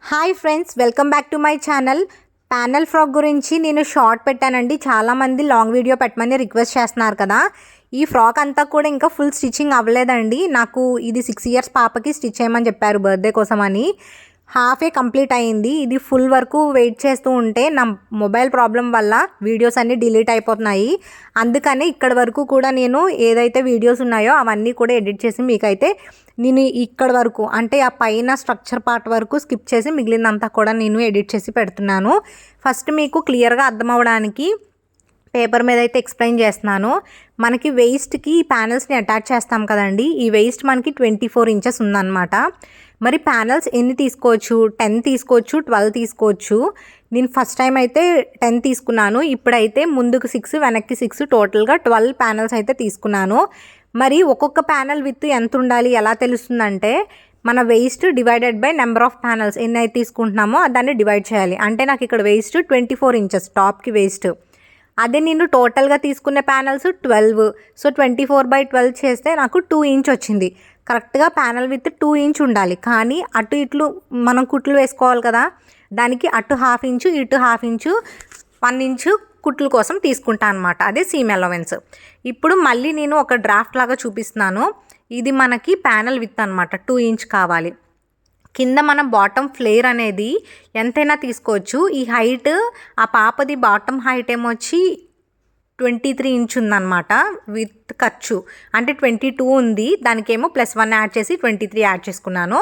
Hi friends, welcome back to my channel. Panel frock గురించి నేను short పెట్టానండి. చాలామంది లాంగ్ వీడియో పెట్టమని రిక్వెస్ట్ చేస్తున్నారు కదా. ఈ ఫ్రాక్ అంతా కూడా ఇంకా ఫుల్ స్టిచ్చింగ్ అవ్వలేదండి. నాకు ఇది 6 ఇయర్స్ పాపకి స్టిచ్ చేయమని చెప్పారు బర్త్డే కోసం అని. హాఫే కంప్లీట్ అయ్యింది. ఇది ఫుల్ వరకు వెయిట్ చేస్తూ ఉంటే నా మొబైల్ ప్రాబ్లం వల్ల వీడియోస్ అన్నీ డిలీట్ అయిపోతున్నాయి. అందుకని ఇక్కడ వరకు కూడా నేను ఏదైతే వీడియోస్ ఉన్నాయో అవన్నీ కూడా ఎడిట్ చేసి మీకైతే నేను ఇక్కడ వరకు అంటే ఆ పైన స్ట్రక్చర్ పార్ట్ వరకు స్కిప్ చేసి మిగిలినంతా కూడా నేను ఎడిట్ చేసి పెడుతున్నాను. ఫస్ట్ మీకు క్లియర్గా అర్థం అవ్వడానికి పేపర్ మీద అయితే ఎక్స్ప్లెయిన్ చేస్తున్నాను. మనకి వేస్ట్కి ఈ ప్యానెల్స్ని అటాచ్ చేస్తాం కదండి. ఈ వేస్ట్ మనకి 24 ఇంచెస్ ఉందన్నమాట. మరి ప్యానెల్స్ ఎన్ని తీసుకోవచ్చు? 10 తీసుకోవచ్చు, 12 తీసుకోవచ్చు. నేను ఫస్ట్ టైం అయితే 10 తీసుకున్నాను. ఇప్పుడైతే ముందుకు 6 వెనక్కి 6 టోటల్గా 12 ప్యానెల్స్ అయితే తీసుకున్నాను. మరి ఒక్కొక్క ప్యానెల్ విత్ ఎంత ఉండాలి ఎలా తెలుస్తుందంటే మన waste divided by number of panels ఎన్ని అయితే తీసుకుంటున్నామో దాన్ని డివైడ్ చేయాలి. అంటే నాకు ఇక్కడ వేస్ట్ 24 ఇంచెస్ టాప్కి వేస్ట్. అదే నేను టోటల్గా తీసుకునే ప్యానెల్స్ 12. సో 24/12 చేస్తే నాకు 2 ఇంచ్ వచ్చింది. కరెక్ట్గా ప్యానెల్ విత్ 2 ఇంచ్ ఉండాలి. కానీ అటు ఇట్లు మనం కుట్లు వేసుకోవాలి కదా, దానికి అటు 1/2 ఇంచు ఇటు 1/2 ఇంచు 1 ఇంచు కుట్లు కోసం తీసుకుంటాను అనమాట. అదే సీమ్ అలవెన్స్. ఇప్పుడు మళ్ళీ నేను ఒక డ్రాఫ్ట్ లాగా చూపిస్తున్నాను. ఇది మనకి ప్యానెల్ విత్ అనమాట. 2 ఇంచ్ కావాలి. కింద మన బాటమ్ ఫ్లేర్ అనేది ఎంతైనా తీసుకోవచ్చు. ఈ హైట్ ఆ పాపది బాటమ్ హైట్ ఏమొచ్చి 23 ఇంచ్ ఉందన్నమాట విత్ ఖర్చు. అంటే 22 ఉంది. దానికేమో +1 యాడ్ చేసి 23 యాడ్ చేసుకున్నాను.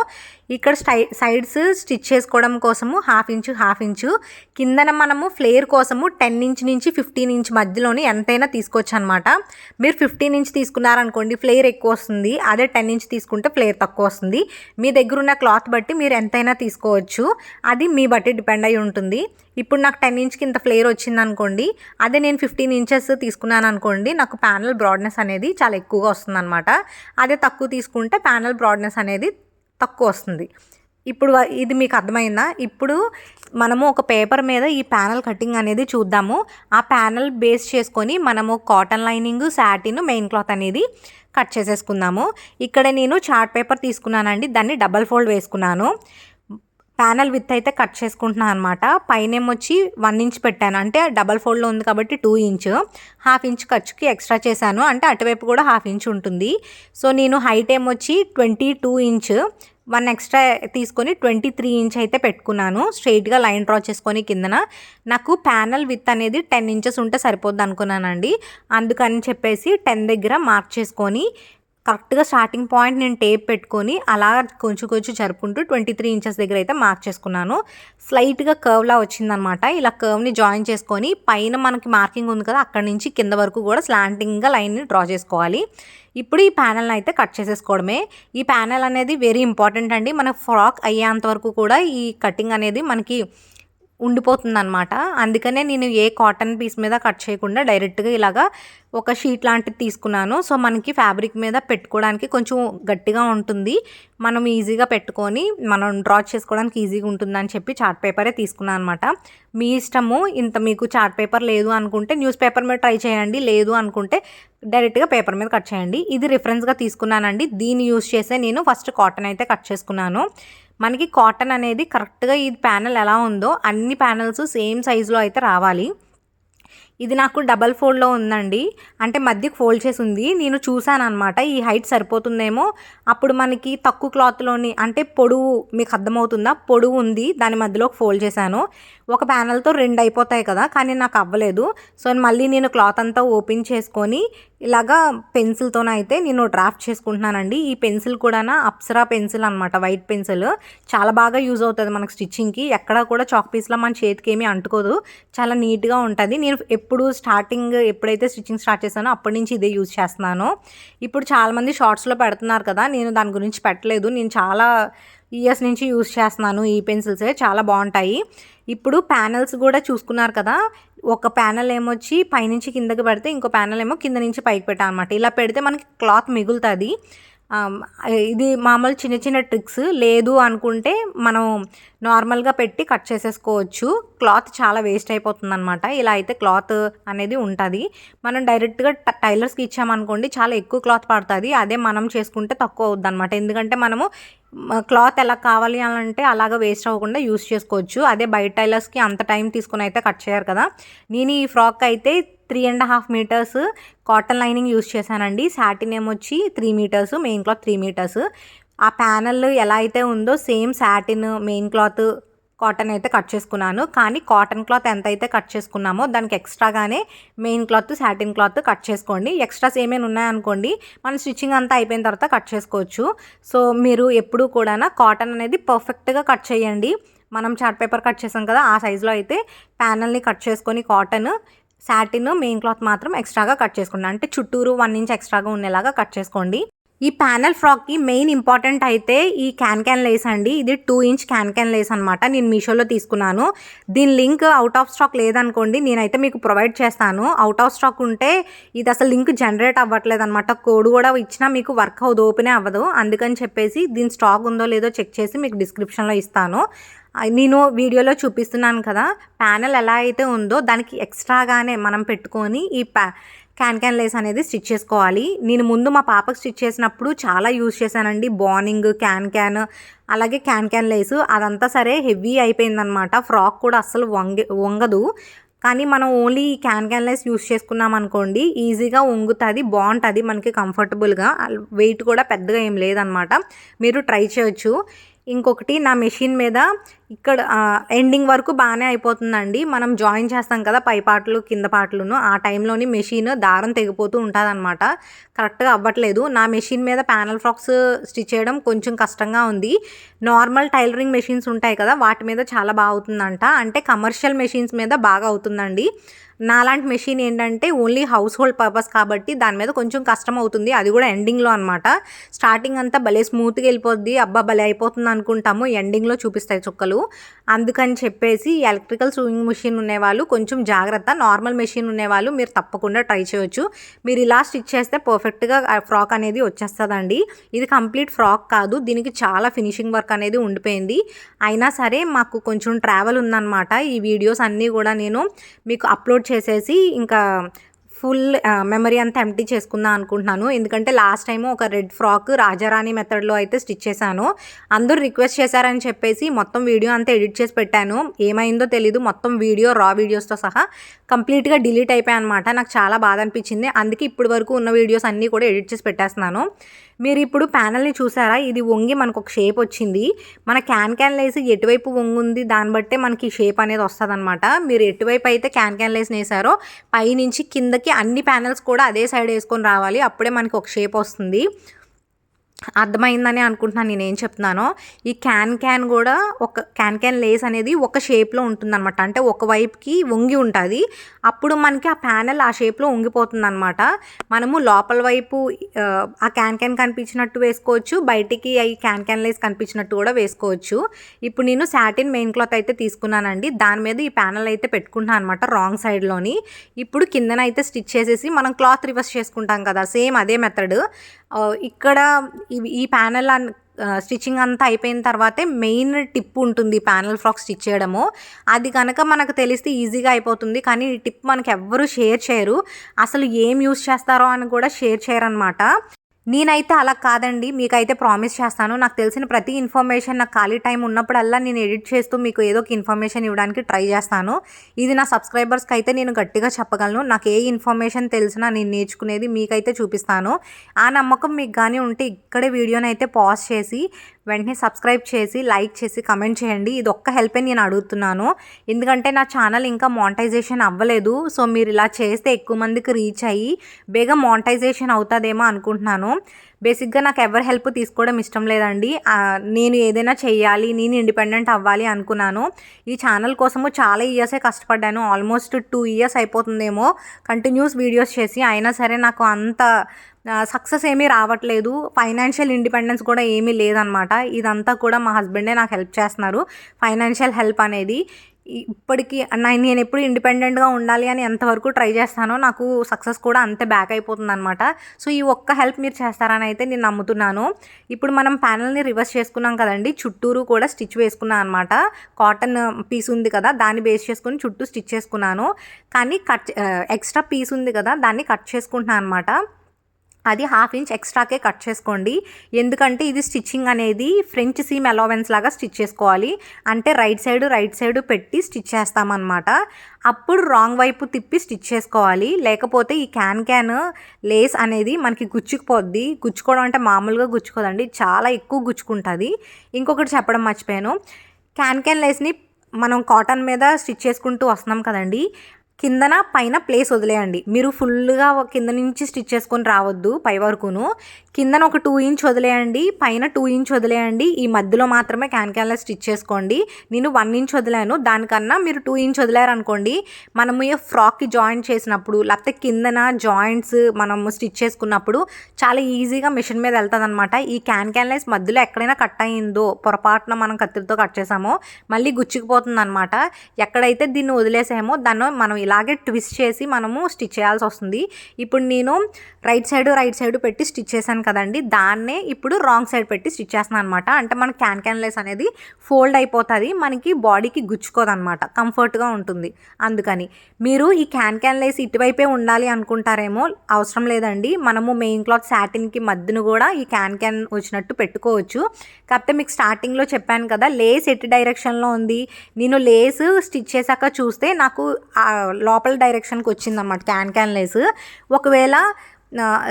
ఇక్కడ సైడ్స్ స్టిచ్ చేసుకోవడం కోసము 1/2 ఇంచు కిందన మనము ఫ్లేర్ కోసము 10 ఇంచ్ నుంచి 15 ఇంచ్ మధ్యలోని ఎంతైనా తీసుకోవచ్చు అనమాట. మీరు 15 ఇంచ్ తీసుకున్నారనుకోండి ఫ్లేర్ ఎక్కువ వస్తుంది. అదే 10 ఇంచ్ తీసుకుంటే ఫ్లేర్ తక్కువ వస్తుంది. మీ దగ్గర ఉన్న క్లాత్ బట్టి మీరు ఎంతైనా తీసుకోవచ్చు. అది మీ బట్టి డిపెండ్ అయి ఉంటుంది. ఇప్పుడు నాకు 10 ఇంచ్కి ఇంత ఫ్లేర్ వచ్చింది అనుకోండి. అదే నేను 15 ఇంచెస్ తీసుకున్నాను అనుకోండి, నాకు ప్యానెల్ బ్రాడ్నెస్ అనేది చాలా ఎక్కువగా వస్తుంది అనమాట. అదే తక్కువ తీసుకుంటే ప్యానెల్ బ్రాడ్నెస్ అనేది తక్కువ వస్తుంది. ఇప్పుడు ఇది మీకు అర్థమైందా? ఇప్పుడు మనము ఒక పేపర్ మీద ఈ ప్యానెల్ కటింగ్ అనేది చూద్దాము. ఆ ప్యానెల్ బేస్ చేసుకొని మనము cotton lining, satin, main cloth అనేది కట్ చేసేసుకుందాము. ఇక్కడ నేను చార్ట్ పేపర్ తీసుకున్నానండి. దాన్ని డబల్ ఫోల్డ్ వేసుకున్నాను. ప్యానెల్ విత్ అయితే కట్ చేసుకుంటున్నాను అనమాట. పైన ఏమొచ్చి 1 ఇంచ్ పెట్టాను. అంటే డబల్ ఫోల్డ్లో ఉంది కాబట్టి 2 ఇంచ్. 1/2 ఇంచ్ ఖర్చుకి ఎక్స్ట్రా చేశాను. అంటే అటువైపు కూడా 1/2 ఇంచ్ ఉంటుంది. సో నేను హైట్ ఏమొచ్చి 22 ఇంచ్ 1 ఎక్స్ట్రా తీసుకొని 23 ఇంచ్ అయితే పెట్టుకున్నాను. స్ట్రైట్గా లైన్ డ్రా చేసుకొని కిందన నాకు ప్యానెల్ విత్ అనేది 10 ఇంచెస్ ఉంటే సరిపోద్ది అనుకున్నానండి. అందుకని చెప్పేసి 10 దగ్గర మార్క్ చేసుకొని కరెక్ట్గా స్టార్టింగ్ పాయింట్ నేను టేప్ పెట్టుకొని అలా కొంచెం జరుపుకుంటూ 23 ఇంచెస్ దగ్గర అయితే మార్క్ చేసుకున్నాను. స్లైట్గా కర్వ్లా వచ్చిందనమాట. ఇలా కర్వ్ని జాయిన్ చేసుకొని పైన మనకి మార్కింగ్ ఉంది కదా, అక్కడి నుంచి కింద వరకు కూడా స్లాంటింగ్గా లైన్ని డ్రా చేసుకోవాలి. ఇప్పుడు ఈ ప్యానెల్ని అయితే కట్ చేసేసుకోవడమే. ఈ ప్యానెల్ అనేది వెరీ ఇంపార్టెంట్ అండి. మన ఫ్రాక్ అయ్యేంత వరకు కూడా ఈ కటింగ్ అనేది మనకి ఉండిపోతుందన్నమాట. అందుకనే నేను ఏ కాటన్ పీస్ మీద కట్ చేయకుండా డైరెక్ట్గా ఇలాగా ఒక షీట్ లాంటిది తీసుకున్నాను. సో మనకి ఫ్యాబ్రిక్ మీద పెట్టుకోవడానికి కొంచెం గట్టిగా ఉంటుంది. మనం ఈజీగా పెట్టుకొని మనం డ్రా చేసుకోవడానికి ఈజీగా ఉంటుందని చెప్పి చార్ట్ పేపరే తీసుకున్నాను అనమాట. మీ ఇష్టము. ఇంత మీకు చార్ట్ పేపర్ లేదు అనుకుంటే న్యూస్ పేపర్ మీద ట్రై చేయండి. లేదు అనుకుంటే డైరెక్ట్గా పేపర్ మీద కట్ చేయండి. ఇది రిఫరెన్స్గా తీసుకున్నానండి. దీన్ని యూస్ చేసే నేను ఫస్ట్ కాటన్ అయితే కట్ చేసుకున్నాను. మనకి కాటన్ అనేది కరెక్ట్గా ఈ ప్యానెల్ ఎలా ఉందో అన్ని ప్యానెల్స్ సేమ్ సైజులో అయితే రావాలి. ఇది నాకు డబల్ ఫోల్డ్లో ఉందండి. అంటే మధ్యకి ఫోల్డ్ చేసి ఉంది. నేను చూసాను అనమాట ఈ హైట్ సరిపోతుందేమో. అప్పుడు మనకి తక్కువ క్లాత్లోని అంటే పొడవు మీకు అర్థమవుతుందా, పొడవు ఉంది, దాని మధ్యలోకి ఫోల్డ్ చేశాను. ఒక ప్యానెల్తో 2 అయిపోతాయి కదా, కానీ నాకు అవ్వలేదు. సో మళ్ళీ నేను క్లాత్ అంతా ఓపెన్ చేసుకొని ఇలాగా పెన్సిల్తోనైతే నేను డ్రాఫ్ట్ చేసుకుంటున్నానండి. ఈ పెన్సిల్ కూడా అప్సరా పెన్సిల్ అనమాట, వైట్ పెన్సిల్. చాలా బాగా యూజ్ అవుతుంది మనకు స్టిచ్చింగ్కి. ఎక్కడ కూడా చాక్ పీస్లో మన చేతికి ఏమీ అంటుకోదు. చాలా నీట్గా ఉంటుంది. నేను ఎప్పుడైతే స్టిచ్చింగ్ స్టార్ట్ చేశానో అప్పటి నుంచి ఇదే యూజ్ చేస్తున్నాను. ఇప్పుడు చాలామంది షార్ట్స్లో పెడుతున్నారు కదా, నేను దాని గురించి పెట్టలేదు. నేను చాలా ఇయర్స్ నుంచి యూజ్ చేస్తున్నాను. ఈ పెన్సిల్సే చాలా బాగుంటాయి. ఇప్పుడు ప్యానెల్స్ కూడా చూసుకున్నారు కదా. ఒక ప్యానెల్ ఏమొచ్చి పైనుంచి కిందకి పెడితే ఇంకో ప్యానెల్ ఏమో కింద నుంచి పైకి పెట్టాను అనమాట. ఇలా పెడితే మనకి క్లాత్ మిగులుతుంది. ఇది మామూలు చిన్న ట్రిక్స్. లేదు అనుకుంటే మనం నార్మల్గా పెట్టి కట్ చేసేసుకోవచ్చు. క్లాత్ చాలా వేస్ట్ అయిపోతుంది అనమాట. ఇలా అయితే క్లాత్ అనేది ఉంటుంది. మనం డైరెక్ట్గా టైలర్స్కి ఇచ్చామనుకోండి చాలా ఎక్కువ క్లాత్ పడుతుంది. అదే మనం చేసుకుంటే తక్కువ అవుద్ది అనమాట. ఎందుకంటే మనము క్లాత్ ఎలా కావాలి అని అంటే అలాగా వేస్ట్ అవ్వకుండా యూస్ చేసుకోవచ్చు. అదే బయట టైలర్స్కి అంత టైం తీసుకుని అయితే కట్ చేయరు కదా. నేను ఈ ఫ్రాక్ అయితే 3.5 మీటర్స్ కాటన్ లైనింగ్ యూస్ చేశానండి. సాటిన్ ఏమొచ్చి 3 మీటర్స్, మెయిన్ క్లాత్ 3 మీటర్స్. ఆ ప్యానెల్ ఎలా అయితే ఉందో same satin, main cloth, cotton అయితే కట్ చేసుకున్నాను. కానీ కాటన్ క్లాత్ ఎంత అయితే కట్ చేసుకున్నామో దానికి ఎక్స్ట్రాగానే main cloth, satin cloth cut చేసుకోండి. ఎక్స్ట్రాస్ ఏమైనా ఉన్నాయనుకోండి మన స్టిచ్చింగ్ అంతా అయిపోయిన తర్వాత కట్ చేసుకోవచ్చు. సో మీరు ఎప్పుడూ కూడా కాటన్ అనేది పర్ఫెక్ట్గా కట్ చేయండి. మనం చార్ట్ పేపర్ కట్ చేసాం కదా, ఆ సైజులో అయితే ప్యానల్ని కట్ చేసుకొని కాటన్, సాటిన్, మెయిన్ క్లాత్ మాత్రం ఎక్స్ట్రాగా కట్ చేసుకోండి. అంటే చుట్టూరు 1 ఇంచ్ ఎక్స్ట్రాగా ఉండేలాగా కట్ చేసుకోండి. ఈ ప్యానెల్ ఫ్రాక్కి మెయిన్ ఇంపార్టెంట్ అయితే ఈ క్యాన్ లేస్ అండి. ఇది 2 ఇంచ్ క్యాన్ లేస్ అనమాట. నేను మీషోలో తీసుకున్నాను. దీని లింక్ అవుట్ ఆఫ్ స్టాక్ లేదనుకోండి, నేనైతే మీకు ప్రొవైడ్ చేస్తాను. అవుట్ ఆఫ్ స్టాక్ ఉంటే ఇది అసలు లింక్ జనరేట్ అవ్వట్లేదు అనమాట. కోడ్ కూడా ఇచ్చినా మీకు వర్క్ అవ్వదు, ఓపెనే అవ్వదు. అందుకని చెప్పేసి దీని స్టాక్ ఉందో లేదో చెక్ చేసి మీకు డిస్క్రిప్షన్లో ఇస్తాను. నేను వీడియోలో చూపిస్తున్నాను కదా, ప్యానెల్ ఎలా అయితే ఉందో దానికి ఎక్స్ట్రాగానే మనం పెట్టుకొని ఈ క్యాన్ లేస్ అనేది స్టిచ్ చేసుకోవాలి. నేను ముందు మా పాపకు స్టిచ్ చేసినప్పుడు చాలా యూజ్ చేశానండి. బార్నింగ్, క్యాన్, అలాగే క్యాన్ లేస్. అదంతా సరే హెవీ అయిపోయిందనమాట. ఫ్రాక్ కూడా అస్సలు వంగదు. కానీ మనం ఓన్లీ క్యాన్ లేస్ యూస్ చేసుకున్నాం అనుకోండి, ఈజీగా వంగుతుంది, బాగుంటుంది, మనకి కంఫర్టబుల్గా. వెయిట్ కూడా పెద్దగా ఏం లేదనమాట. మీరు ట్రై చేయొచ్చు. ఇంకొకటి, నా మెషిన్ మీద ఇక్కడ ఎండింగ్ వరకు బాగానే అయిపోతుందండి. మనం జాయిన్ చేస్తాం కదా పై పార్ట్లు కింద పార్ట్లును, ఆ టైంలోని మెషిన్ దారం తెగిపోతూ ఉంటుందన్నమాట. కరెక్ట్గా అవ్వట్లేదు. నా మెషిన్ మీద ప్యానల్ ఫ్రాక్స్ స్టిచ్ చేయడం కొంచెం కష్టంగా ఉంది. నార్మల్ టైలరింగ్ మెషిన్స్ ఉంటాయి కదా, వాటి మీద చాలా బాగా అవుతుందంట. అంటే కమర్షియల్ మెషిన్స్ మీద బాగా అవుతుందండి. నాలాంటి మెషిన్ ఏంటంటే ఓన్లీ హౌస్ హోల్డ్ పర్పస్ కాబట్టి దాని మీద కొంచెం కష్టం అవుతుంది. అది కూడా ఎండింగ్లో అనమాట. స్టార్టింగ్ అంతా భలే స్మూత్గా వెళ్ళిపోద్ది, అబ్బా భలే అయిపోతుంది అనుకుంటాము, ఎండింగ్లో చూపిస్తాయి చుక్కలు. అందుకని చెప్పేసి ఎలక్ట్రికల్ సూయింగ్ మెషిన్ ఉండేవాళ్ళు కొంచెం జాగ్రత్త. నార్మల్ మెషిన్ ఉండేవాళ్ళు మీరు తప్పకుండా ట్రై చేయొచ్చు. మీరు ఇలా స్టిచ్ చేస్తే పర్ఫెక్ట్గా ఫ్రాక్ అనేది వచ్చేస్తుందండి. ఇది కంప్లీట్ ఫ్రాక్ కాదు, దీనికి చాలా ఫినిషింగ్ వర్క్ అనేది ఉండిపోయింది. అయినా సరే మాకు కొంచెం ట్రావెల్ ఉందన్నమాట. ఈ వీడియోస్ అన్నీ కూడా నేను మీకు అప్లోడ్ చేసేసి ఇంకా ఫుల్ మెమరీ అంతా ఎంప్టీ చేసుకుందాం అనుకుంటున్నాను. ఎందుకంటే లాస్ట్ టైము ఒక రెడ్ ఫ్రాక్ రాజారాణి మెథడ్లో అయితే స్టిచ్ చేశాను. అందరూ రిక్వెస్ట్ చేశారని చెప్పేసి మొత్తం వీడియో అంతా ఎడిట్ చేసి పెట్టాను. ఏమైందో తెలీదు, మొత్తం వీడియో రా వీడియోస్తో సహా కంప్లీట్గా డిలీట్ అయిపోయాయి అనమాట. నాకు చాలా బాధ అనిపించింది. అందుకే ఇప్పటి వరకు ఉన్న వీడియోస్ అన్నీ కూడా ఎడిట్ చేసి పెట్టేస్తున్నాను. మీరు ఇప్పుడు ప్యానల్ని చూసారా, ఇది వంగి మనకు ఒక షేప్ వచ్చింది. మన క్యాన్ లేసి ఎటువైపు వంగుంది దాన్ని బట్టే మనకి షేప్ అనేది వస్తుంది అనమాట. మీరు ఎటువైపు అయితే క్యాన్ లేసి వేసారో పైనుంచి కిందకి అన్ని ప్యానల్స్ కూడా అదే సైడ్ వేసుకొని రావాలి. అప్పుడే మనకి ఒక షేప్ వస్తుంది. అర్థమైందని అనుకుంటున్నాను నేనేం చెప్తున్నానో. ఈ క్యాన్ కూడా ఒక క్యాన్ లేస్ అనేది ఒక షేప్లో ఉంటుందన్నమాట. అంటే ఒకవైపుకి వంగి ఉంటుంది. అప్పుడు మనకి ఆ ప్యానెల్ ఆ షేప్లో వంగిపోతుంది అనమాట. మనము లోపల వైపు ఆ క్యాన్ కనిపించినట్టు వేసుకోవచ్చు, బయటికి ఈ క్యాన్ లేస్ కనిపించినట్టు కూడా వేసుకోవచ్చు. ఇప్పుడు నేను సాటిన్ మెయిన్ క్లాత్ అయితే తీసుకున్నానండి. దాని మీద ఈ ప్యానెల్ అయితే పెట్టుకుంటాను అనమాట రాంగ్ సైడ్లోని. ఇప్పుడు కిందనైతే స్టిచ్ చేసేసి మనం క్లాత్ రివర్స్ చేసుకుంటాం కదా, సేమ్ అదే మెథడ్. ఇక్కడ ఈ ప్యానెల్ స్టిచ్చింగ్ అంతా అయిపోయిన తర్వాతే మెయిన్ టిప్ ఉంటుంది ప్యానెల్ ఫ్రాక్ స్టిచ్ చేయడము. అది కనుక మనకు తెలిస్తే ఈజీగా అయిపోతుంది. కానీ ఈ టిప్ మనకు ఎవ్వరూ షేర్ చేయరు. అసలు ఏం యూస్ చేస్తారో అని కూడా షేర్ చేయరనమాట. నేనైతే అలా కాదండి, మీకైతే ప్రామిస్ చేస్తాను. నాకు తెలిసిన ప్రతి ఇన్ఫర్మేషన్ నాకు ఖాళీ టైం ఉన్నప్పుడల్లా నేను ఎడిట్ చేస్తూ మీకు ఏదో ఒక ఇన్ఫర్మేషన్ ఇవ్వడానికి ట్రై చేస్తాను. ఇది నా సబ్స్క్రైబర్స్కి అయితే నేను గట్టిగా చెప్పగలను. నాకు ఏ ఇన్ఫర్మేషన్ తెలిసినా నేను నేర్చుకునేది మీకైతే చూపిస్తాను. ఆ నమ్మకం మీకు కానీ ఉంటే ఇక్కడే వీడియోని అయితే పాజ్ చేసి వెంటనే సబ్స్క్రైబ్ చేసి లైక్ చేసి కమెంట్ చేయండి. ఇది ఒక్క హెల్పే నేను అడుగుతున్నాను. ఎందుకంటే నా ఛానల్ ఇంకా మానిటైజేషన్ అవ్వలేదు. సో మీరు ఇలా చేస్తే ఎక్కువ మందికి రీచ్ అయ్యి బేగా మానిటైజేషన్ అవుతుందేమో అనుకుంటున్నాను. బేసిక్గా నాకు ఎవరి హెల్ప్ తీసుకోవడం ఇష్టం లేదండి. నేను ఏదైనా చెయ్యాలి, నేను ఇండిపెండెంట్ అవ్వాలి అనుకున్నాను. ఈ ఛానల్ కోసము చాలా ఇయర్సే కష్టపడ్డాను. ఆల్మోస్ట్ 2 ఇయర్స్ అయిపోతుందేమో కంటిన్యూస్ వీడియోస్ చేసి. అయినా సరే నాకు అంత సక్సెస్ ఏమీ రావట్లేదు. ఫైనాన్షియల్ ఇండిపెండెన్స్ కూడా ఏమీ లేదనమాట. ఇదంతా కూడా మా హస్బెండే నాకు హెల్ప్ చేస్తున్నారు. ఫైనాన్షియల్ హెల్ప్ అనేది ఇప్పటికీ నేను ఎప్పుడు ఇండిపెండెంట్గా ఉండాలి అని ఎంతవరకు ట్రై చేస్తానో నాకు సక్సెస్ కూడా అంతే బ్యాక్ అయిపోతుంది అనమాట. సో ఈ ఒక్క హెల్ప్ మీరు చేస్తారని అయితే నేను నమ్ముతున్నాను. ఇప్పుడు మనం ప్యానల్ని రివర్స్ చేసుకున్నాం కదండి, చుట్టూరు కూడా స్టిచ్ వేసుకున్నాను అనమాట. కాటన్ పీస్ ఉంది కదా, దాన్ని బేస్ చేసుకుని చుట్టూ స్టిచ్ చేసుకున్నాను. కానీ ఎక్స్ట్రా పీస్ ఉంది కదా, దాన్ని కట్ చేసుకుంటున్నాను అనమాట. అది 1/2 ఇంచ్ ఎక్స్ట్రాకే కట్ చేసుకోండి. ఎందుకంటే ఇది స్టిచ్చింగ్ అనేది ఫ్రెంచ్ సీమ్ అలవెన్స్ లాగా స్టిచ్ చేసుకోవాలి. అంటే రైట్ సైడ్ పెట్టి స్టిచ్ చేస్తామన్నమాట. అప్పుడు రాంగ్ వైపు తిప్పి స్టిచ్ చేసుకోవాలి. లేకపోతే ఈ క్యాన్ లేస్ అనేది మనకి గుచ్చుకుపోద్ది. గుచ్చుకోవడం అంటే మామూలుగా గుచ్చుకోదండి, చాలా ఎక్కువ గుచ్చుకుంటుంది. ఇంకొకటి చెప్పడం మర్చిపోయాను, క్యాన్ లేస్ని మనం కాటన్ మీద స్టిచ్ చేసుకుంటూ వస్తున్నాం కదండి, కిందన పైన ప్లేస్ వదిలేయండి. మీరు ఫుల్గా కింద నుంచి స్టిచ్ చేసుకొని రావద్దు పై వరకును. కిందన ఒక 2 ఇంచ్ వదిలేయండి, పైన 2 ఇంచ్ వదిలేయండి. ఈ మధ్యలో మాత్రమే క్యాన్లో స్టిచ్ చేసుకోండి. నేను 1 ఇంచ్ వదిలాను, దానికన్నా మీరు 2 ఇంచ్ వదిలేరనుకోండి, మనము ఈ ఫ్రాక్కి జాయింట్ చేసినప్పుడు లేకపోతే కిందన జాయింట్స్ మనము స్టిచ్ చేసుకున్నప్పుడు చాలా ఈజీగా మిషన్ మీద వెళ్తుంది అనమాట. ఈ క్యాన్లెస్ మధ్యలో ఎక్కడైనా కట్ అయిందో, పొరపాటున మనం కత్తిరితో కట్ చేసామో మళ్ళీ గుచ్చుకుపోతుంది అనమాట. ఎక్కడైతే దీన్ని వదిలేసామో దాన్ని మనం ఇలాగే ట్విస్ట్ చేసి మనము స్టిచ్ చేయాల్సి వస్తుంది. ఇప్పుడు నేను రైట్ సైడ్ పెట్టి స్టిచ్ చేశాను కదండి, దాన్నే ఇప్పుడు రాంగ్ సైడ్ పెట్టి స్టిచ్ చేస్తున్నాను అనమాట. అంటే మన క్యాన్లెస్ అనేది ఫోల్డ్ అయిపోతుంది, మనకి బాడీకి గుచ్చుకోదనమాట, కంఫర్ట్గా ఉంటుంది. అందుకని మీరు ఈ క్యాన్లెస్ ఇటువైపే ఉండాలి అనుకుంటారేమో, అవసరం లేదండి. మనము మెయిన్ క్లాత్ సాటిన్కి మధ్యన కూడా ఈ క్యాన్ వచ్చినట్టు పెట్టుకోవచ్చు. కాకపోతే మీకు స్టార్టింగ్లో చెప్పాను కదా, లేస్ ఎటు డైరెక్షన్లో ఉంది, నేను లేస్ స్టిచ్ చేశాక చూస్తే నాకు లోపల డైరెక్షన్కి వచ్చిందన్నమాట క్యాన్ లేస్. ఒకవేళ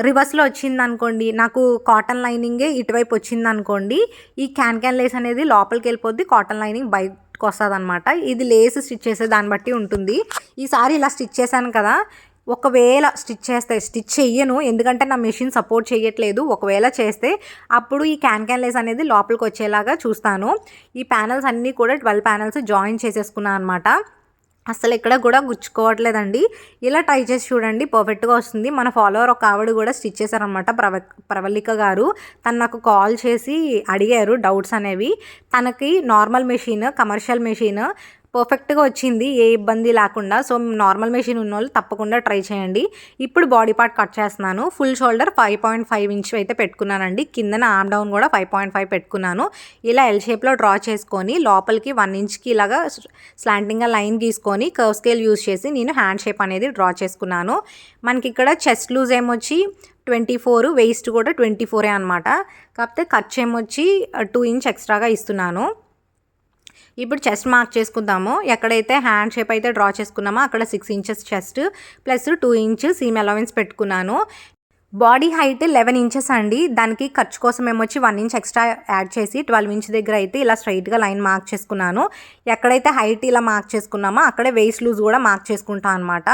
రివర్స్లో వచ్చిందనుకోండి, నాకు కాటన్ లైనింగే ఇటువైపు వచ్చిందనుకోండి, ఈ క్యాన్ లేస్ అనేది లోపలికి వెళ్ళిపోద్ది, కాటన్ లైనింగ్ బయటకు వస్తుంది అనమాట. ఇది లేస్ స్టిచ్ చేసే దాన్ని బట్టి ఉంటుంది. ఈసారి ఇలా స్టిచ్ చేశాను కదా, ఒకవేళ స్టిచ్ చెయ్యను, ఎందుకంటే నా మెషిన్ సపోర్ట్ చేయట్లేదు. ఒకవేళ చేస్తే అప్పుడు ఈ క్యాన్ లేస్ అనేది లోపలికి వచ్చేలాగా చూస్తాను. ఈ ప్యానల్స్ అన్నీ కూడా 12 ప్యానల్స్ జాయిన్ చేసేసుకున్నాను అనమాట. అసలు ఎక్కడ కూడా గుచ్చుకోవట్లేదండి. ఇలా ట్రై చేసి చూడండి, పర్ఫెక్ట్గా వస్తుంది. మన ఫాలోవర్ ఒక ఆవిడ కూడా స్టిచ్ చేశారనమాట, ప్రవళిక గారు. తను నాకు కాల్ చేసి అడిగారు డౌట్స్ అనేవి. తనకి నార్మల్ మెషిన్, కమర్షియల్ మెషిన్ పర్ఫెక్ట్గా వచ్చింది, ఏ ఇబ్బంది లేకుండా. సో నార్మల్ మెషిన్ ఉన్న వాళ్ళు తప్పకుండా ట్రై చేయండి. ఇప్పుడు బాడీ పార్ట్ కట్ చేస్తున్నాను. ఫుల్ షోల్డర్ 5.5 ఇంచ్ అయితే పెట్టుకున్నానండి. కిందన ఆర్మ్ డౌన్ కూడా 5.5 పెట్టుకున్నాను. ఇలా ఎల్ షేప్లో డ్రా చేసుకొని లోపలికి 1 ఇంచ్కి ఇలాగా స్లాంటింగ్గా లైన్ గీసుకొని కర్వ్ స్కేల్ యూజ్ చేసి నేను హ్యాండ్ షేప్ అనేది డ్రా చేసుకున్నాను. మనకి ఇక్కడ చెస్ట్ లూజ్ ఏమొచ్చి 24, వేస్ట్ కూడా 24 అనమాట. కాకపోతే ఖర్చు ఏమొచ్చి 2 ఇంచ్ ఎక్స్ట్రాగా ఇస్తున్నాను. ఇప్పుడు చెస్ట్ మార్క్ చేసుకుందాము. ఎక్కడైతే హ్యాండ్ షేప్ అయితే డ్రా చేసుకున్నామో అక్కడ 6 inches chest plus 2 inch seam allowance పెట్టుకున్నాను. బాడీ హైట్ 11 ఇంచెస్ అండి. దానికి ఖర్చు కోసం ఏమొచ్చి 1 ఇంచ్ ఎక్స్ట్రా యాడ్ చేసి 12 ఇంచ్ దగ్గర అయితే ఇలా స్ట్రైట్గా లైన్ మార్క్ చేసుకున్నాను. ఎక్కడైతే హైట్ ఇలా మార్క్ చేసుకున్నామో అక్కడే వేస్ట్ లూజ్ కూడా మార్క్ చేసుకుంటాను అనమాట.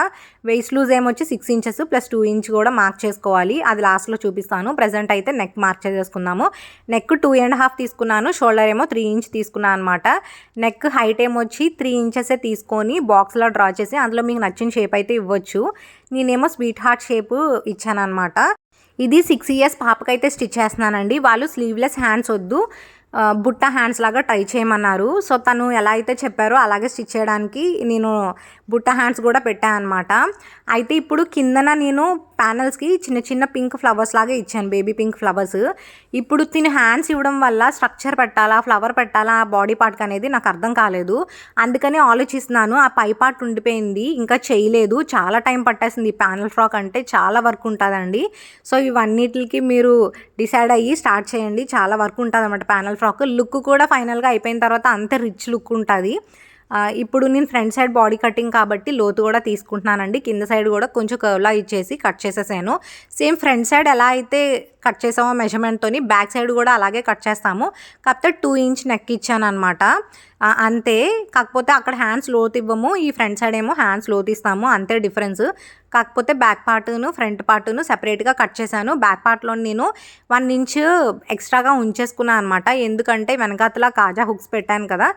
వేస్ట్ లూజ్ ఏమొచ్చి 6 ఇంచెస్ ప్లస్ 2 ఇంచ్ కూడా మార్క్ చేసుకోవాలి. అది లాస్ట్లో చూపిస్తాను. ప్రజెంట్ అయితే నెక్ మార్క్ చేసుకుందాము. నెక్ 2.5 తీసుకున్నాను, షోల్డర్ ఏమో 3 ఇంచ్ తీసుకున్నాను అనమాట. నెక్ హైట్ ఏమొచ్చి 3 ఇంచెసే తీసుకొని బాక్స్లో డ్రా చేసి అందులో మీకు నచ్చిన షేప్ అయితే ఇవ్వచ్చు. నేనేమో స్వీట్ హార్ట్ షేప్ ఇచ్చాను అనమాట. ఇది 6 ఇయర్స్ పాపకైతే స్టిచ్ చేస్తున్నానండి. వాళ్ళు స్లీవ్లెస్ హ్యాండ్స్ వద్దు, బుట్ట హ్యాండ్స్ లాగా ట్రై చేయమన్నారు. సో తను ఎలా అయితే చెప్పారో అలాగే స్టిచ్ చేయడానికి నేను బుట్ట హ్యాండ్స్ కూడా పెట్టాను అనమాట. అయితే ఇప్పుడు కిందన నేను ప్యానల్స్కి చిన్న చిన్న పింక్ ఫ్లవర్స్ లాగా ఇచ్చాను, బేబీ పింక్ ఫ్లవర్స్. ఇప్పుడు తిని హ్యాండ్స్ ఇవ్వడం వల్ల స్ట్రక్చర్ పెట్టాలా, ఫ్లవర్ పెట్టాలా ఆ బాడీ పార్ట్కి అనేది నాకు అర్థం కాలేదు. అందుకని ఆలోచిస్తున్నాను. ఆ పై పార్ట్ ఉండిపోయింది, ఇంకా చేయలేదు. చాలా టైం పట్టేసింది. ఈ ప్యానల్ ఫ్రాక్ అంటే చాలా వర్క్ ఉంటుందండి. సో ఇవన్నిటికి మీరు డిసైడ్ అయ్యి స్టార్ట్ చేయండి. చాలా వర్క్ ఉంటుంది అన్నమాట ప్యానల్ ఫ్రాక్. లుక్ కూడా ఫైనల్గా అయిపోయిన తర్వాత అంతే రిచ్ లుక్ ఉంటుంది. ఇప్పుడు నేను ఫ్రంట్ సైడ్ బాడీ కటింగ్ కాబట్టి లోతు కూడా తీసుకుంటున్నానండి. కింద సైడ్ కూడా కొంచెం కర్వ్లా ఇచ్చేసి కట్ చేసేసాను. సేమ్ ఫ్రంట్ సైడ్ ఎలా అయితే కట్ చేసామో మెజర్మెంట్తోని బ్యాక్ సైడ్ కూడా అలాగే కట్ చేస్తాము. కాకపోతే 2 ఇంచ్ నెక్ ఇచ్చాను అనమాట, అంతే. కాకపోతే అక్కడ హ్యాండ్స్ లోతు ఇవ్వము, ఈ ఫ్రంట్ సైడ్ ఏమో హ్యాండ్స్ లోతు ఇస్తాము, అంతే డిఫరెన్స్. కాకపోతే బ్యాక్ పార్ట్ను ఫ్రంట్ పార్ట్ను సెపరేట్గా కట్ చేశాను. బ్యాక్ పార్ట్లో నేను 1 ఇంచ్ ఎక్స్ట్రాగా ఉంచేసుకున్నాను అనమాట. ఎందుకంటే వెనకాతల కాజా హుక్స్ పెట్టాను కదా,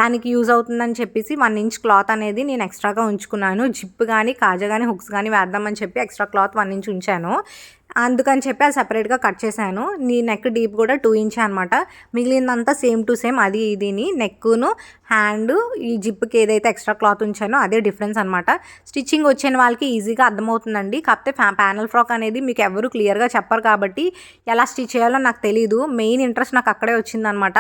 దానికి యూజ్ అవుతుందని చెప్పేసి 1 ఇంచ్ క్లాత్ అనేది నేను ఎక్స్ట్రాగా ఉంచుకున్నాను. జిప్ కానీ కాజా కానీ హుక్స్ కానీ వేద్దామని చెప్పి ఎక్స్ట్రా క్లాత్ 1 ఇంచ్ ఉంచాను. అందుకని చెప్పి అది సపరేట్గా కట్ చేశాను. నీ నెక్ డీప్ కూడా 2 ఇంచ్ అనమాట. మిగిలిందంతా సేమ్ టు సేమ్ అది ఇదిని నెక్కును హ్యాండ్ ఈ జిప్కి ఏదైతే ఎక్స్ట్రా క్లాత్ ఉంచానో అదే డిఫరెన్స్ అనమాట. స్టిచ్చింగ్ వచ్చిన వాళ్ళకి ఈజీగా అర్థమవుతుందండి. కాకపోతే ప్యానల్ ఫ్రాక్ అనేది మీకు ఎవరు క్లియర్గా చెప్పరు కాబట్టి ఎలా స్టిచ్ చేయాలో నాకు తెలీదు. మెయిన్ ఇంట్రెస్ట్ నాకు అక్కడే వచ్చిందనమాట.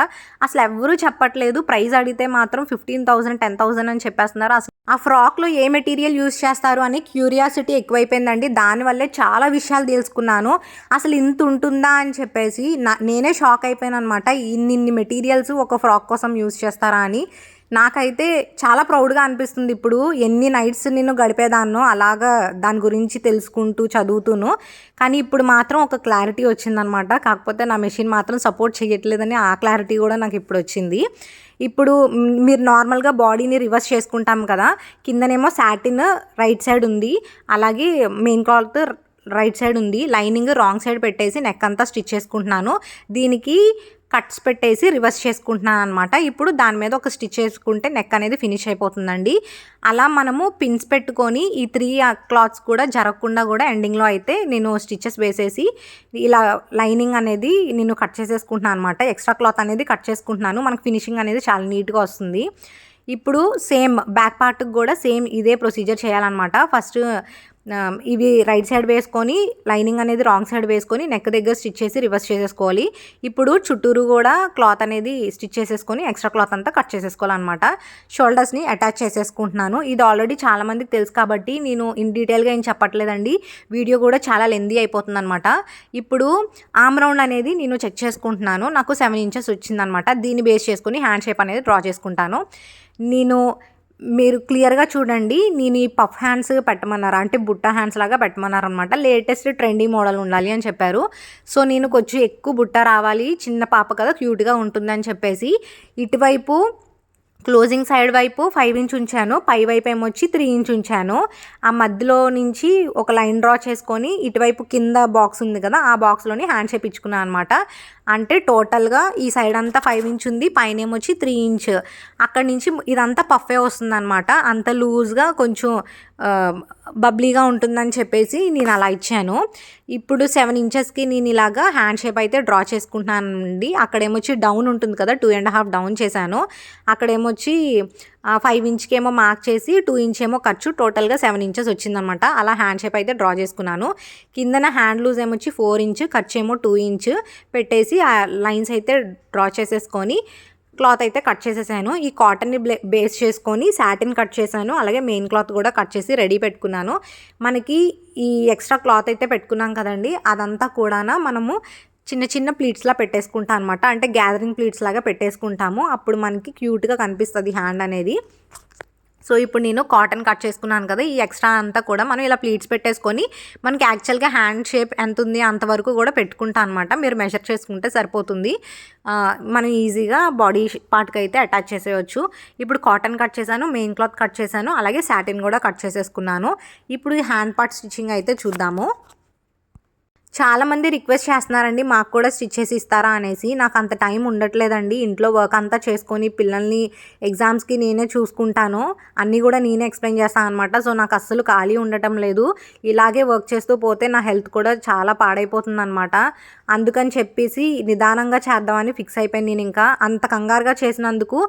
అసలు ఎవరు చెప్పట్లేదు. ప్రైస్ అడిగితే మాత్రం 15,000 10,000 అని చెప్పేస్తున్నారు. అసలు ఆ ఫ్రాక్లో ఏ మెటీరియల్ యూజ్ చేస్తారు అని క్యూరియాసిటీ ఎక్కువైపోయిందండి. దానివల్లే చాలా విషయాలు తెలుసుకున్నాను. చేసుకున్నాను. అసలు ఇంత ఉంటుందా అని చెప్పేసి నేనే షాక్ అయిపోయాను అనమాట. ఇన్ని మెటీరియల్స్ ఒక ఫ్రాక్ కోసం యూజ్ చేస్తారా అని. నాకైతే చాలా ప్రౌడ్గా అనిపిస్తుంది. ఇప్పుడు ఎన్ని నైట్స్ నేను గడిపేదాన్నో అలాగా దాని గురించి తెలుసుకుంటూ చదువుతూను, కానీ ఇప్పుడు మాత్రం ఒక క్లారిటీ వచ్చిందనమాట. కాకపోతే నా మెషిన్ మాత్రం సపోర్ట్ చేయట్లేదని ఆ క్లారిటీ కూడా నాకు ఇప్పుడు వచ్చింది. ఇప్పుడు మీరు నార్మల్గా బాడీని రివర్స్ చేసుకుంటాం కదా, కిందనేమో సాటిన్ రైట్ సైడ్ ఉంది, అలాగే మెయిన్ క్లాత్ రైట్ సైడ్ ఉంది. లైనింగ్ రాంగ్ సైడ్ పెట్టేసి నెక్ అంతా స్టిచ్ చేసుకుంటున్నాను. దీనికి కట్స్ పెట్టేసి రివర్స్ చేసుకుంటున్నాను అనమాట. ఇప్పుడు దాని మీద ఒక స్టిచ్ చేసుకుంటే నెక్ అనేది ఫినిష్ అయిపోతుందండి. అలా మనము పిన్స్ పెట్టుకొని ఈ 3 క్లాత్స్ కూడా జరగకుండా కూడా ఎండింగ్లో అయితే నేను స్టిచెస్ వేసేసి ఇలా లైనింగ్ అనేది నేను కట్ చేసేసుకుంటున్నాను అనమాట. ఎక్స్ట్రా క్లాత్ అనేది కట్ చేసుకుంటున్నాను. మనకు ఫినిషింగ్ అనేది చాలా నీట్గా వస్తుంది. ఇప్పుడు సేమ్ బ్యాక్ పార్ట్కి కూడా సేమ్ ఇదే ప్రొసీజర్ చేయాలన్నమాట. ఫస్ట్ ఇవి రైట్ సైడ్ వేసుకొని లైనింగ్ అనేది రాంగ్ సైడ్ వేసుకొని నెక్ దగ్గర స్టిచ్ చేసి రివర్స్ చేసేసుకోవాలి. ఇప్పుడు చుట్టూరు కూడా క్లాత్ అనేది స్టిచ్ చేసేసుకొని ఎక్స్ట్రా క్లాత్ అంతా కట్ చేసేసుకోవాలన్నమాట. షోల్డర్స్ని అటాచ్ చేసేసుకుంటున్నాను. ఇది ఆల్రెడీ చాలామందికి తెలుసు కాబట్టి నేను ఇన్ డీటెయిల్గా ఏం చెప్పట్లేదండి. వీడియో కూడా చాలా లెందీ అయిపోతుంది అనమాట. ఇప్పుడు ఆర్మ్ రౌండ్ అనేది నేను చెక్ చేసుకుంటున్నాను. నాకు 7 ఇంచెస్ వచ్చిందనమాట. దీన్ని బేస్ చేసుకొని హ్యాండ్ షేప్ అనేది డ్రా చేసుకుంటాను. మీరు క్లియర్గా చూడండి. నేను ఈ పఫ్ హ్యాండ్స్ పెట్టమన్నారు, అంటే బుట్ట హ్యాండ్స్ లాగా పెట్టమన్నారు అనమాట. లేటెస్ట్ ట్రెండీ మోడల్ ఉండాలి అని చెప్పారు. సో నేను కొంచెం ఎక్కువ బుట్ట రావాలి, చిన్న పాప కదా క్యూట్గా ఉంటుందని చెప్పేసి ఇటువైపు క్లోజింగ్ సైడ్ వైపు 5 ఇంచ్ ఉంచాను, పై వైపు ఏమొచ్చి 3 ఇంచ్ ఉంచాను. ఆ మధ్యలో నుంచి ఒక లైన్ డ్రా చేసుకొని ఇటువైపు కింద బాక్స్ ఉంది కదా, ఆ బాక్స్లోని హ్యాండ్ షేప్ ఇచ్చుకున్నాను అనమాట. అంటే టోటల్గా ఈ సైడ్ అంతా 5 ఇంచ్ ఉంది, పైన ఏమొచ్చి 3 ఇంచ్. అక్కడి నుంచి ఇదంతా పఫే వస్తుంది అనమాట. అంత లూజ్గా కొంచెం బబ్లీగా ఉంటుందని చెప్పేసి నేను అలా ఇచ్చాను. ఇప్పుడు 7 ఇంచెస్కి నేను ఇలాగా హ్యాండ్ షేప్ అయితే డ్రా చేసుకుంటున్నానండి. అక్కడేమొచ్చి డౌన్ ఉంటుంది కదా, 2.5 డౌన్ చేశాను. అక్కడేమొచ్చి 5 ఇంచ్కి ఏమో మార్క్ చేసి 2 ఇంచ్ ఏమో ఖర్చు, టోటల్గా 7 ఇంచెస్ వచ్చిందనమాట. అలా హ్యాండ్ షేప్ అయితే డ్రా చేసుకున్నాను. కిందన హ్యాండ్ లూజ్ ఏమొచ్చి 4 ఇంచ్, ఖర్చు ఏమో 2 ఇంచ్ పెట్టేసి ఆ లైన్స్ అయితే డ్రా చేసేసుకొని క్లాత్ అయితే కట్ చేసేసాను. ఈ కాటన్ని బేస్ చేసుకొని సాటిన్ కట్ చేశాను, అలాగే మెయిన్ క్లాత్ కూడా కట్ చేసి రెడీ పెట్టుకున్నాను. మనకి ఈ ఎక్స్ట్రా క్లాత్ అయితే పెట్టుకున్నాం కదండి, అదంతా కూడా మనము చిన్న చిన్న ప్లీట్స్లా పెట్టేసుకుంటాం అనమాట. అంటే గ్యాదరింగ్ ప్లీట్స్ లాగా పెట్టేసుకుంటాము. అప్పుడు మనకి క్యూట్గా కనిపిస్తుంది హ్యాండ్ అనేది. సో ఇప్పుడు నేను కాటన్ కట్ చేసుకున్నాను కదా, ఈ ఎక్స్ట్రా అంతా కూడా మనం ఇలా ప్లీట్స్ పెట్టేసుకొని మనకి యాక్చువల్గా హ్యాండ్ షేప్ ఎంత ఉంది అంతవరకు కూడా పెట్టుకుంటాం అనమాట. మీరు మెజర్ చేసుకుంటే సరిపోతుంది. మనం ఈజీగా బాడీ పార్ట్కి అయితే అటాచ్ చేసేయచ్చు. ఇప్పుడు కాటన్ కట్ చేశాను, మెయిన్ క్లాత్ కట్ చేశాను, అలాగే సాటిన్ కూడా కట్ చేసేసుకున్నాను. ఇప్పుడు ఈ హ్యాండ్ పార్ట్ స్టిచ్చింగ్ అయితే చూద్దాము. చాలామంది రిక్వెస్ట్ చేస్తున్నారండి, మాకు కూడా స్టిచ్ చేసి ఇస్తారా అనేసి. నాకు అంత టైం ఉండట్లేదండి. ఇంట్లో వర్క్ అంతా చేసుకొని పిల్లల్ని ఎగ్జామ్స్కి నేనే చూసుకుంటాను, అన్నీ కూడా నేనే ఎక్స్ప్లెయిన్ చేస్తాను అనమాట. సో నాకు అస్సలు ఖాళీ ఉండటం లేదు. ఇలాగే వర్క్ చేస్తూ పోతే నా హెల్త్ కూడా చాలా పాడైపోతుంది అనమాట. అందుకని చెప్పేసి నిదానంగా చేద్దామని ఫిక్స్ అయిపోయాను నేను. ఇంకా అంత కంగారుగా చేసినందుకు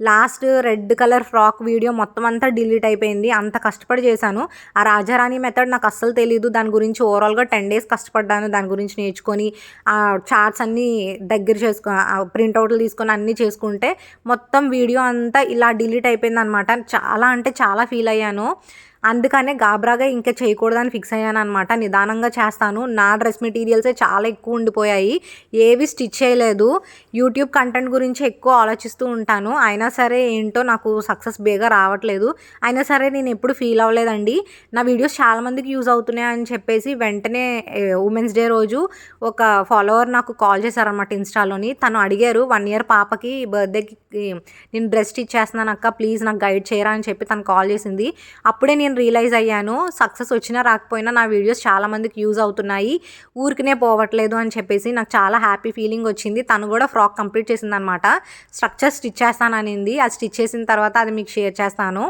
last red colour frock video మొత్తం అంతా డిలీట్ అయిపోయింది. అంత కష్టపడి చేశాను. ఆ రాజారాణి మెథడ్ నాకు అస్సలు తెలీదు. దాని గురించి ఓవరాల్గా 10 days కష్టపడ్డాను. దాని గురించి నేర్చుకొని ఆ చార్ట్స్ అన్నీ దగ్గర ప్రింట్అవుట్లు తీసుకొని అన్నీ చేసుకుంటే మొత్తం వీడియో అంతా ఇలా డిలీట్ అయిపోయింది అనమాట. చాలా అంటే చాలా ఫీల్ అయ్యాను. అందుకనే గాబరాగా ఇంకా చేయకూడదని ఫిక్స్ అయ్యాను అనమాట. నిదానంగా చేస్తాను. నా డ్రెస్ మెటీరియల్సే చాలా ఎక్కువ ఉండిపోయాయి, ఏవి స్టిచ్ చేయలేదు. యూట్యూబ్ కంటెంట్ గురించి ఎక్కువ ఆలోచిస్తూ ఉంటాను. అయినా సరే ఏంటో నాకు సక్సెస్ బేగా రావట్లేదు. అయినా సరే నేను ఎప్పుడు ఫీల్ అవ్వలేదండి. నా వీడియోస్ చాలామందికి యూజ్ అవుతున్నాయని చెప్పేసి వెంటనే ఉమెన్స్ డే రోజు ఒక ఫాలోవర్ నాకు కాల్ చేశారనమాట ఇన్స్టాలోని. తను అడిగారు, 1 year పాపకి బర్త్డేకి నేను డ్రెస్ స్టిచ్ చేస్తున్నాను అక్క, ప్లీజ్ నాకు గైడ్ చేయరా అని చెప్పి తను కాల్ చేసింది. అప్పుడే నేను రియలైజ్ అయ్యాను, సక్సెస్ వచ్చినా రాకపోయినా నా వీడియోస్ చాలామందికి యూజ్ అవుతున్నాయి, ఊరికనే పోవట్లేదు అని చెప్పేసి. నాకు చాలా హ్యాపీ ఫీలింగ్ వచ్చింది. తను కూడా ఫ్రాక్ కంప్లీట్ చేసిందనమాట. స్ట్రక్చర్ స్టిచ్ చేస్తాననింది. అది స్టిచ్ చేసిన తర్వాత అది మీకు షేర్ చేస్తాను.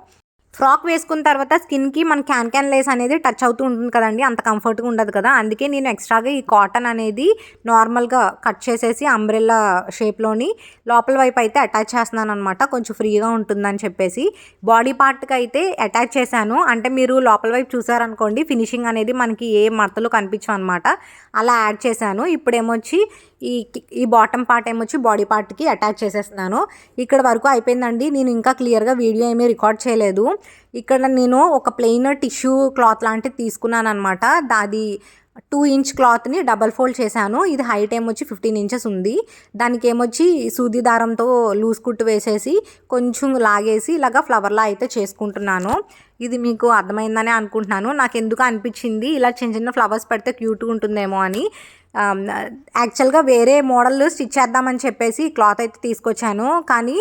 ఫ్రాక్ వేసుకున్న తర్వాత స్కిన్కి మన క్యాన్ లేస్ అనేది టచ్ అవుతూ ఉంటుంది కదండి, అంత కంఫర్ట్గా ఉండదు కదా. అందుకే నేను ఎక్స్ట్రాగా ఈ కాటన్ అనేది నార్మల్గా కట్ చేసేసి అంబ్రెల్లా షేప్లోని లోపల వైపు అయితే అటాచ్ చేస్తున్నాను అనమాట, కొంచెం ఫ్రీగా ఉంటుందని చెప్పేసి. బాడీ పార్ట్కి అయితే అటాచ్ చేశాను. అంటే మీరు లోపల వైపు చూసారనుకోండి, ఫినిషింగ్ అనేది మనకి ఏ మడతలు కనిపించవు అనమాట, అలా యాడ్ చేశాను. ఇప్పుడేమొచ్చి ఈ బాటమ్ పార్ట్ ఏమొచ్చి బాడీ పార్ట్కి అటాచ్ చేసేస్తున్నాను. ఇక్కడ వరకు అయిపోయిందండి. నేను ఇంకా క్లియర్గా వీడియో ఏమీ రికార్డ్ చేయలేదు. ఇక్కడ నేను ఒక ప్లెయిన్ టిష్యూ క్లాత్ లాంటిది తీసుకున్నాను అనమాట. అది 2 ఇంచ్ క్లాత్ని డబల్ ఫోల్డ్ చేశాను. ఇది హైట్ ఏమొచ్చి 15 ఇంచెస్ ఉంది. దానికి ఏమొచ్చి సూది దారంతో లూజ్ కుట్టు వేసేసి కొంచెం లాగేసి ఇలాగా ఫ్లవర్లా అయితే చేసుకుంటున్నాను. ఇది మీకు అర్థమైందని అనుకుంటున్నాను. నాకు ఎందుకు అనిపించింది ఇలా చిన్న చిన్న ఫ్లవర్స్ పెడితే క్యూట్గా ఉంటుందేమో అని. యాక్చువల్గా వేరే మోడల్ స్టిచ్ చేద్దామని చెప్పేసి క్లాత్ అయితే తీసుకొచ్చాను. కానీ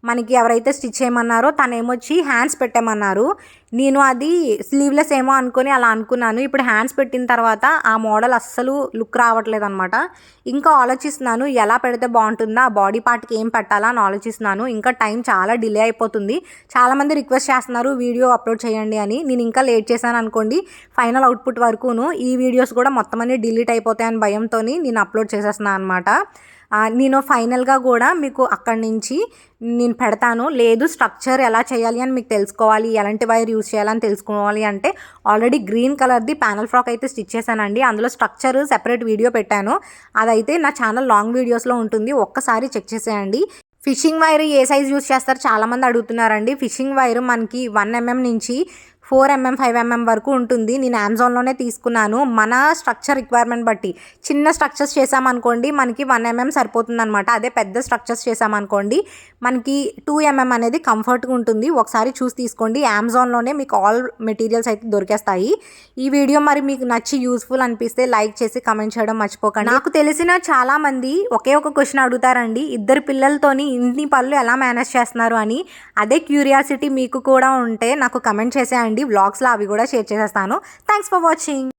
మనకి ఎవరైతే స్టిచ్ చేయమన్నారో తనేమొచ్చి హ్యాండ్స్ పెట్టమన్నారు. నేను అది స్లీవ్లెస్ ఏమో అనుకొని అలా అనుకున్నాను. ఇప్పుడు హ్యాండ్స్ పెట్టిన తర్వాత ఆ మోడల్ అస్సలు లుక్ రావట్లేదు అనమాట. ఇంకా ఆలోచిస్తున్నాను ఎలా పెడితే బాగుంటుందా, ఆ బాడీ పార్ట్కి ఏం పెట్టాలా అని ఆలోచిస్తున్నాను. ఇంకా టైం చాలా డిలే అయిపోతుంది. చాలామంది రిక్వెస్ట్ చేస్తున్నారు వీడియో అప్లోడ్ చేయండి అని. నేను ఇంకా లేట్ చేశాను అనుకోండి ఫైనల్ అవుట్పుట్ వరకును ఈ వీడియోస్ కూడా మొత్తం అన్ని డిలీట్ అయిపోతాయని భయంతో నేను అప్లోడ్ చేసేస్తున్నాను అనమాట. నేను ఫైనల్గా కూడా మీకు అక్కడి నుంచి నేను పెడతాను. లేదు స్ట్రక్చర్ ఎలా చేయాలి అని మీకు తెలుసుకోవాలి, ఎలాంటి వైర్ యూజ్ చేయాలని తెలుసుకోవాలి అంటే ఆల్రెడీ గ్రీన్ కలర్ది ప్యానల్ ఫ్రాక్ అయితే స్టిచ్ చేశానండి. అందులో స్ట్రక్చర్ సెపరేట్ వీడియో పెట్టాను. అదైతే నా ఛానల్ లాంగ్ వీడియోస్లో ఉంటుంది, ఒక్కసారి చెక్ చేసేయండి. ఫిషింగ్ వైర్ ఏ సైజ్ యూజ్ చేస్తారు చాలామంది అడుగుతున్నారండి. ఫిషింగ్ వైర్ మనకి 1 mm నుంచి 4 mm 5 mm వరకు ఉంటుంది. నేను అమెజాన్లోనే తీసుకున్నాను. మన స్ట్రక్చర్ రిక్వైర్మెంట్ బట్టి చిన్న స్ట్రక్చర్స్ చేసామనుకోండి మనకి 1 mm సరిపోతుంది అనమాట. అదే పెద్ద స్ట్రక్చర్స్ చేసామనుకోండి మనకి 2 mm అనేది కంఫర్ట్గా ఉంటుంది. ఒకసారి చూసి తీసుకోండి. అమెజాన్లోనే మీకు ఆల్ మెటీరియల్స్ అయితే దొరికేస్తాయి. ఈ వీడియో మరి మీకు నచ్చి యూస్ఫుల్ అనిపిస్తే లైక్ చేసి కమెంట్ చేయడం మర్చిపోకండి. నాకు తెలిసిన చాలామంది ఒకే ఒక క్వశ్చన్ అడుగుతారండి, ఇద్దరు పిల్లలతోని ఇన్ని పనులు ఎలా మేనేజ్ చేస్తున్నారు అని. అదే క్యూరియాసిటీ మీకు కూడా ఉంటే నాకు కమెంట్ చేసేయండి. వ్లాగ్స్లో అవి కూడా షేర్ చేసేస్తాను. Thanks for watching.